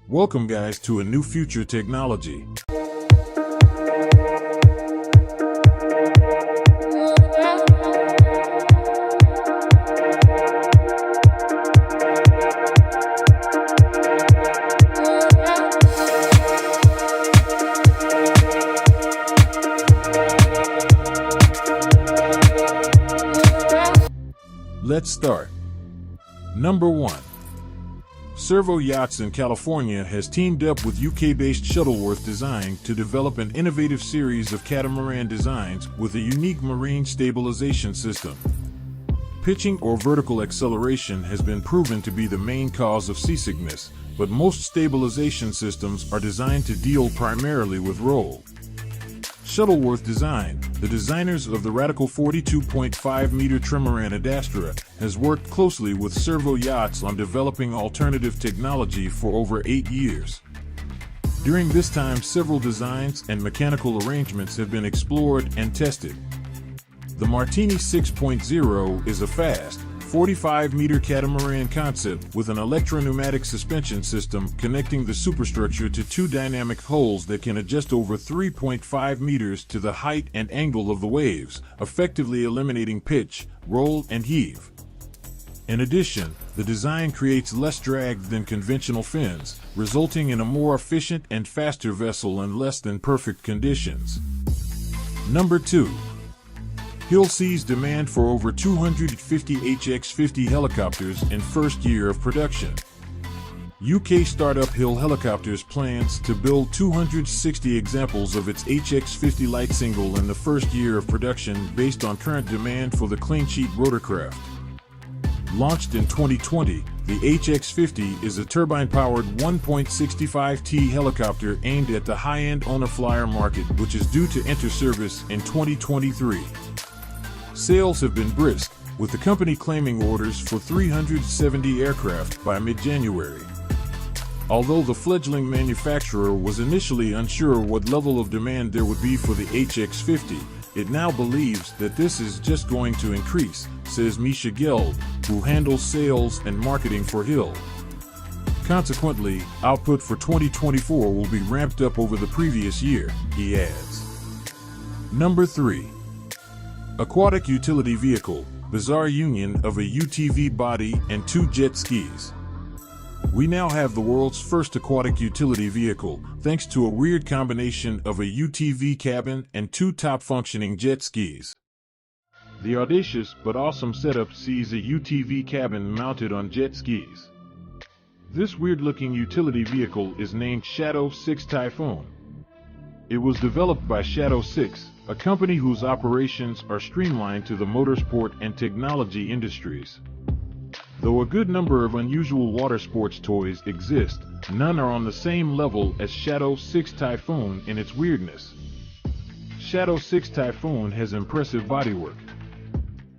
Welcome guys to a new future technology. Let's start. Number 1. Servo Yachts in California has teamed up with UK-based Shuttleworth Design to develop an innovative series of catamaran designs with a unique marine stabilization system. Pitching or vertical acceleration has been proven to be the main cause of seasickness, but most stabilization systems are designed to deal primarily with roll. Shuttleworth Design, the designers of the radical 42.5-meter trimaran Adastra, has worked closely with Servo Yachts on developing alternative technology for over 8 years. During this time, several designs and mechanical arrangements have been explored and tested. The Martini 6.0 is a fast, 45-meter catamaran concept with an electro-pneumatic suspension system connecting the superstructure to two dynamic hulls that can adjust over 3.5 meters to the height and angle of the waves, effectively eliminating pitch, roll, and heave. In addition, the design creates less drag than conventional fins, resulting in a more efficient and faster vessel in less than perfect conditions. Number 2. Hill sees demand for over 250 HX-50 helicopters in first year of production. UK startup Hill Helicopters plans to build 260 examples of its HX-50 light single in the first year of production based on current demand for the clean sheet rotorcraft. Launched in 2020, the HX-50 is a turbine-powered 1.65T helicopter aimed at the high-end owner-flyer market, which is due to enter service in 2023. Sales have been brisk, with the company claiming orders for 370 aircraft by mid-January. Although the fledgling manufacturer was initially unsure what level of demand there would be for the HX-50, it now believes that this is just going to increase, says Misha Geld, who handles sales and marketing for Hill. Consequently, output for 2024 will be ramped up over the previous year, he adds. Number 3. Aquatic Utility Vehicle, bizarre union of a UTV body and two jet skis. We now have the world's first aquatic utility vehicle, thanks to a weird combination of a UTV cabin and two top-functioning jet skis. The audacious but awesome setup sees a UTV cabin mounted on jet skis. This weird-looking utility vehicle is named Shadow 6 Typhoon. It was developed by Shadow 6, a company whose operations are streamlined to the motorsport and technology industries. Though a good number of unusual water sports toys exist, none are on the same level as Shadow 6 Typhoon in its weirdness. Shadow 6 Typhoon has impressive bodywork.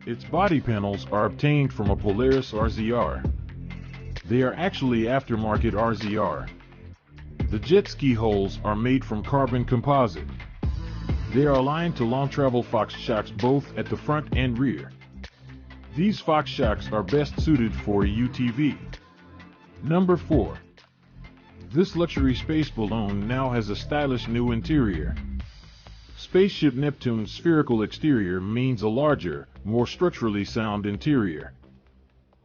Its body panels are obtained from a Polaris RZR. They are actually aftermarket RZR. The jet ski hulls are made from carbon composite. They are aligned to long-travel Fox shocks both at the front and rear. These Fox shocks are best suited for a UTV. Number 4. This luxury space balloon now has a stylish new interior. Spaceship Neptune's spherical exterior means a larger, more structurally sound interior.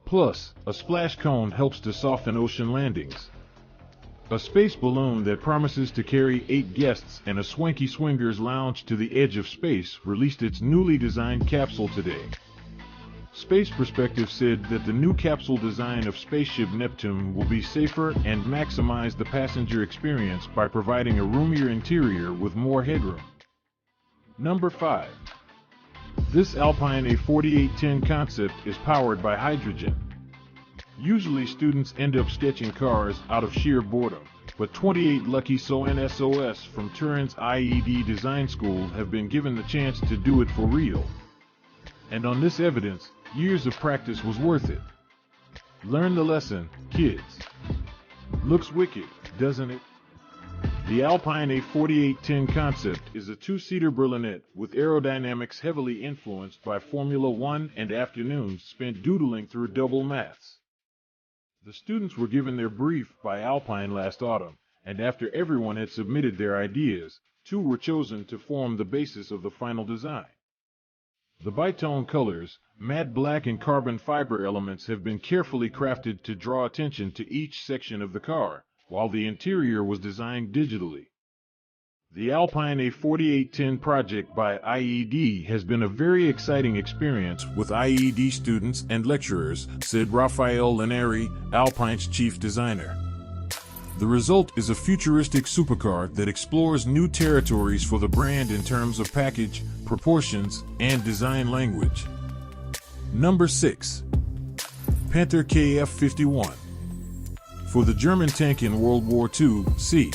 Plus, a splash cone helps to soften ocean landings. A space balloon that promises to carry 8 guests and a swanky swingers lounge to the edge of space released its newly designed capsule today. Space Perspective said that the new capsule design of Spaceship Neptune will be safer and maximize the passenger experience by providing a roomier interior with more headroom. Number 5. This Alpine A4810 concept is powered by hydrogen. Usually students end up sketching cars out of sheer boredom, but 28 lucky SONSOS from Turin's IED Design School have been given the chance to do it for real. And on this evidence, years of practice was worth it. Learn the lesson, kids. Looks wicked, doesn't it? The Alpine A4810 concept is a two-seater berlinette with aerodynamics heavily influenced by Formula One and afternoons spent doodling through double maths. The students were given their brief by Alpine last autumn, and after everyone had submitted their ideas, 2 were chosen to form the basis of the final design. The bitone colors, matte black and carbon fiber elements have been carefully crafted to draw attention to each section of the car, while the interior was designed digitally. The Alpine A4810 project by IED has been a very exciting experience with IED students and lecturers, said Rafael Lineri, Alpine's chief designer. The result is a futuristic supercar that explores new territories for the brand in terms of package, proportions, and design language. Number 6. Panther KF51. For the German tank in World War II, c.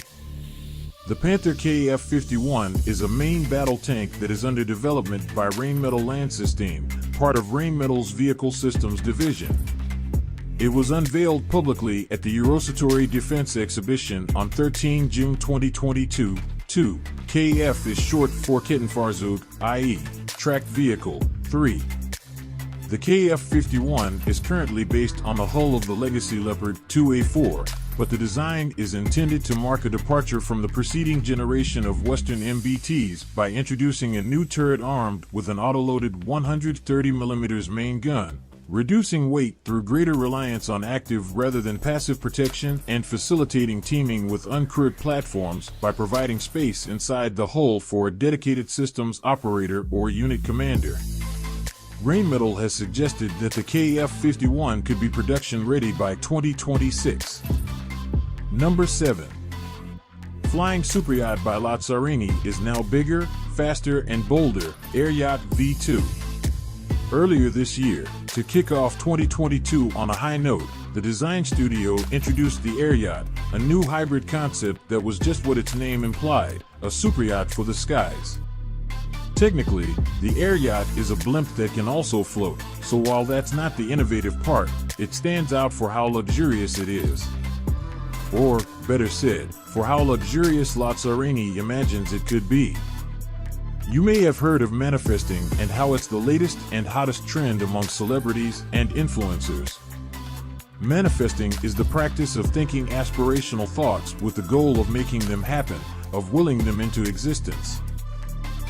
The Panther KF51 is a main battle tank that is under development by Rheinmetall Land System, part of Rheinmetall's Vehicle Systems division. It was unveiled publicly at the Eurosatory Defense Exhibition on 13 June 2022. 2. KF is short for Kettenfahrzeug, i.e., tracked vehicle. 3. The KF51 is currently based on the hull of the Legacy Leopard 2A4, but the design is intended to mark a departure from the preceding generation of Western MBTs by introducing a new turret armed with an autoloaded 130mm main gun, reducing weight through greater reliance on active rather than passive protection and facilitating teaming with uncrewed platforms by providing space inside the hull for a dedicated systems operator or unit commander. Rheinmetall has suggested that the KF51 could be production ready by 2026. Number 7. Flying Superyacht by Lazzarini is now bigger, faster, and bolder, Air Yacht V2. Earlier this year, to kick off 2022 on a high note, the design studio introduced the Air Yacht, a new hybrid concept that was just what its name implied, a superyacht for the skies. Technically, the Air Yacht is a blimp that can also float, so while that's not the innovative part, it stands out for how luxurious it is. Or, better said, for how luxurious Lazzarini imagines it could be. You may have heard of manifesting and how it's the latest and hottest trend among celebrities and influencers. Manifesting is the practice of thinking aspirational thoughts with the goal of making them happen, of willing them into existence.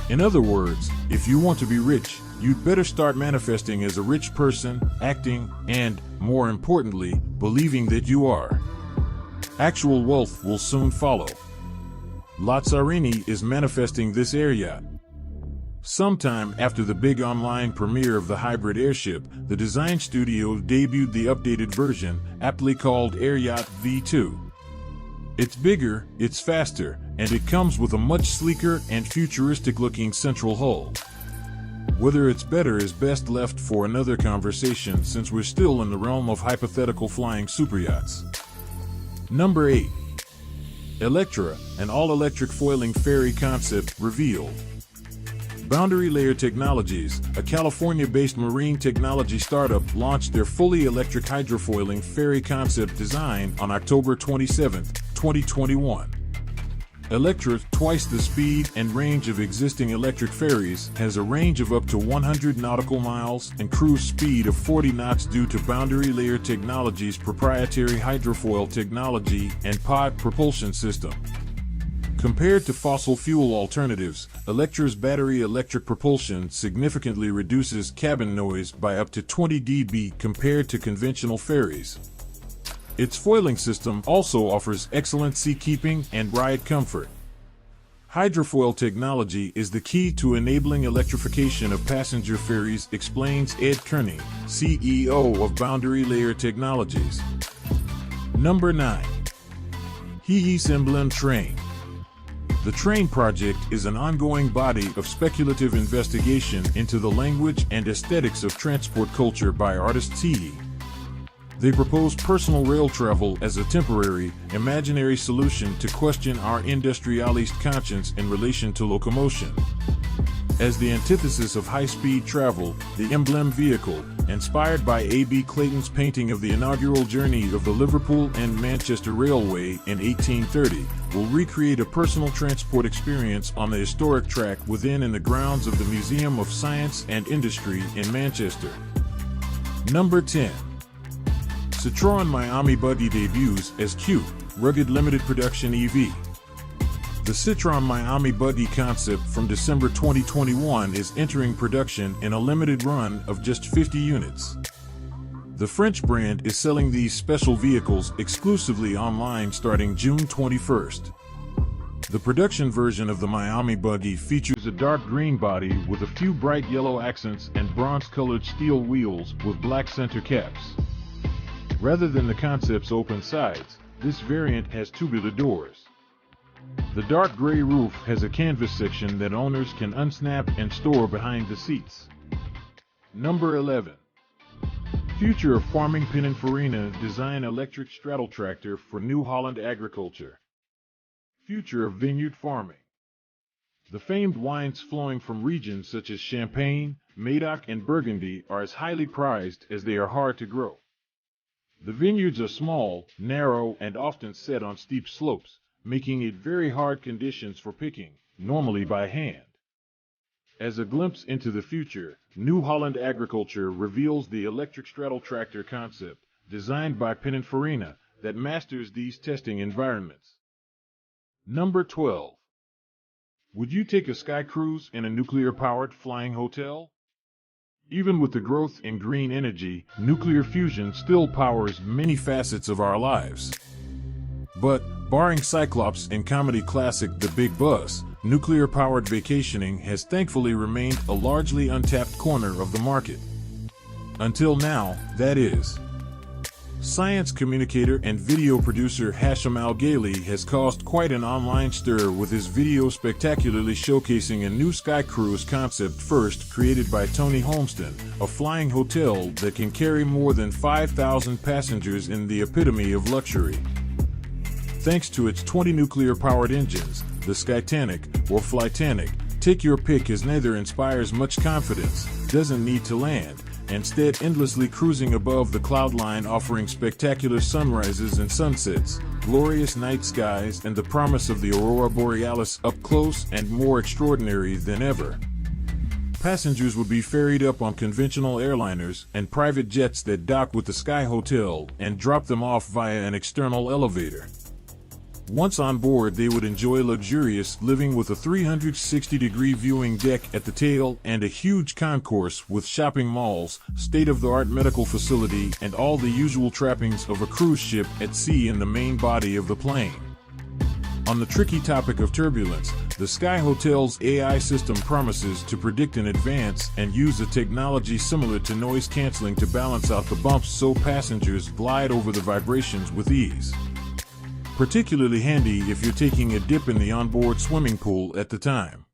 In other words, if you want to be rich, you'd better start manifesting as a rich person, acting, and, more importantly, believing that you are. Actual wealth will soon follow. Lazzarini is manifesting this Air Yacht. Sometime after the big online premiere of the hybrid airship, the design studio debuted the updated version, aptly called Air Yacht V2. It's bigger, it's faster, and it comes with a much sleeker and futuristic-looking central hull. Whether it's better is best left for another conversation since we're still in the realm of hypothetical flying superyachts. Number 8. Electra, an all-electric foiling ferry concept revealed. Boundary Layer Technologies, a California-based marine technology startup, launched their fully electric hydrofoiling ferry concept design on October 27, 2021. Electra, twice the speed and range of existing electric ferries, has a range of up to 100 nautical miles and cruise speed of 40 knots due to Boundary Layer Technologies' proprietary hydrofoil technology and pod propulsion system. Compared to fossil fuel alternatives, Electra's battery electric propulsion significantly reduces cabin noise by up to 20 dB compared to conventional ferries. Its foiling system also offers excellent seakeeping and ride comfort. Hydrofoil technology is the key to enabling electrification of passenger ferries, explains Ed Kearney, CEO of Boundary Layer Technologies. Number 9. Hiis Emblem Train. The Train Project is an ongoing body of speculative investigation into the language and aesthetics of transport culture by artists Hihi. They propose personal rail travel as a temporary, imaginary solution to question our industrialist conscience in relation to locomotion. As the antithesis of high-speed travel, the emblem vehicle, inspired by A.B. Clayton's painting of the inaugural journey of the Liverpool and Manchester Railway in 1830, will recreate a personal transport experience on the historic track within and the grounds of the Museum of Science and Industry in Manchester. Number 10. Citroën Miami Buggy debuts as cute, rugged limited production EV. The Citroën Miami Buggy concept from December 2021 is entering production in a limited run of just 50 units. The French brand is selling these special vehicles exclusively online starting June 21st. The production version of the Miami Buggy features a dark green body with a few bright yellow accents and bronze-colored steel wheels with black center caps. Rather than the concept's open sides, this variant has tubular doors. The dark gray roof has a canvas section that owners can unsnap and store behind the seats. Number 11. Future of Farming Pininfarina design electric straddle tractor for New Holland agriculture. Future of vineyard farming. The famed wines flowing from regions such as Champagne, Médoc, and Burgundy are as highly prized as they are hard to grow. The vineyards are small, narrow, and often set on steep slopes, making it very hard conditions for picking, normally by hand. As a glimpse into the future, New Holland Agriculture reveals the electric straddle tractor concept, designed by Pininfarina, that masters these testing environments. Number 12. Would you take a sky cruise in a nuclear-powered flying hotel? Even with the growth in green energy, nuclear fusion still powers many facets of our lives. But, barring Cyclops and comedy classic The Big Bus, nuclear-powered vacationing has thankfully remained a largely untapped corner of the market. Until now, that is. Science communicator and video producer Hashim Al-Ghaili has caused quite an online stir with his video spectacularly showcasing a new sky cruise concept first created by Tony Holmston, a flying hotel that can carry more than 5,000 passengers in the epitome of luxury. Thanks to its 20 nuclear-powered engines, the Skytanic, or Flytanic, take your pick, as neither inspires much confidence, doesn't need to land, instead endlessly cruising above the cloud line, offering spectacular sunrises and sunsets, glorious night skies, and the promise of the aurora borealis up close and more extraordinary than ever. Passengers would be ferried up on conventional airliners and private jets that dock with the Sky Hotel and drop them off via an external elevator. Once on board, they would enjoy luxurious living with a 360-degree viewing deck at the tail and a huge concourse with shopping malls, state-of-the-art medical facility, and all the usual trappings of a cruise ship at sea in the main body of the plane. On the tricky topic of turbulence, the Sky Hotel's AI system promises to predict in advance and use a technology similar to noise canceling to balance out the bumps so passengers glide over the vibrations with ease. Particularly handy if you're taking a dip in the onboard swimming pool at the time.